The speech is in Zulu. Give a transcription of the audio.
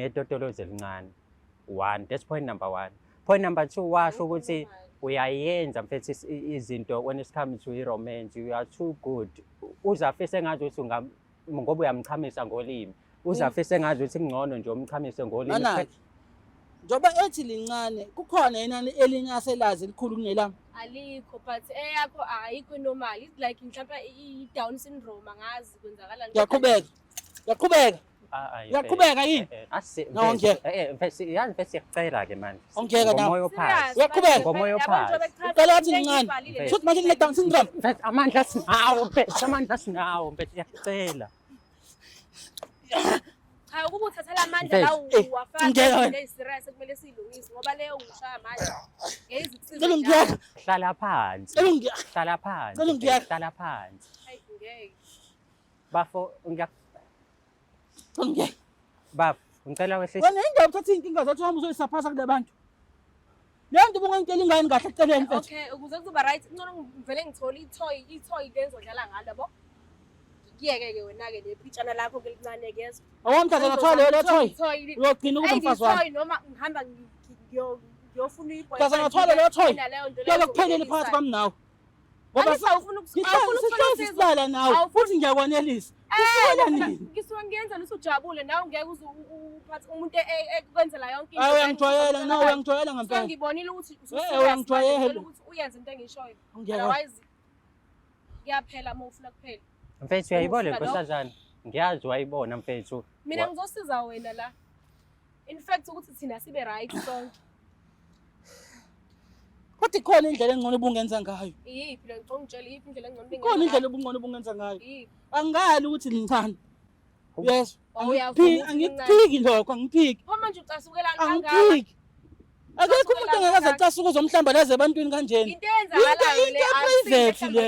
unetotolozi elincane. One, that's point number one. Point number two, washo ukuthi uyayenza mfethu izinto when it comes to romance, you are too good. Uzafise ngathi ukuthi ngoba uyamchamisa ngolimi. Uzafise ngathi ukuthi kungcono nje umchamise ngolimi. Njoba ethi lincane kukhona inani elinye aselazi elikhulu kunelami. Alikho but eyakho ayikho normal. It's like mhlawumbe i-Down syndrome angazi kwenzakalani. Yaqhubeka yini? Mfethu yazi mfethu siyacela ke manje. Ngomoya ophansi. Yaqhubeka. Ngomoya ophansi. Uqala athi lincane. Futhi manje kune-Down syndrome. Mfethu amandla sinawo mfethu siyacela. Cha ukuba uthathela amandla la uwafaka ngesirese kumele silungise ngoba leyo ngishaya manje. Cela ngiyeka. Hlala phansi. Hlala phansi. Cela ngiyeka. Hlala phansi. Hayi ngeke. Bafo Bafo ngicela wehlise. Wena indaba uthatha inkinga zethu uhamba uzoyisaphasa kule bantu. Leyo nto ubungangitshela ingane kahle eceleni mfethu. Okay ukuze kuzoba right ngcono ngivele ngithola i-toy lenzodlala ngalo yabo. Ngiyeke ke wena ke lepitshana lakho ke lincane kezwe. Awamthatha ngathwala leyo toy. Uyogcina ukuba umfazi wami. Toy noma ngihamba ngiyofuna i-boy. Thatha ngathwala leyo toy. Kuyobe kuphelele phakathi kwami nawe. Ngoba ufuna ukusihlala nawe futhi ngiyakwanelisa. Kusukela nini? Ngisuka ngiyenza usujabule nawe ngeke uphathe umuntu ekwenzela yonke into. Uyangijwayela nawe uyangijwayela ngempela. Ngibonile ukuthi uyangijwayela ukuthi uyenze into engishoyo. Otherwise kuyaphela uma ufuna kuphela. Mfethu uyayibona nkosazana. Ngiyazi wayibona mfethu. Mina ngizosiza wena la. In fact ukuthi thina sibe right sonke. Kodwa ikhona indlela engcono ubungenza ngayo. Iyiphi le ngicela ungitshela iyiphi indlela engcono bengenza. Ikhona indlela ubungcono ubungenza ngayo. Iyiphi? Angali ukuthi ngithanda. Yes. Awuyafuna Angiphiki lokho angiphiki. Pho manje ucasukela kangaka. Angiphiki. Akekho umuntu engakaze acasuka uzomhlamba leze ebantwini kanjena. Into eyenzakalayo le le.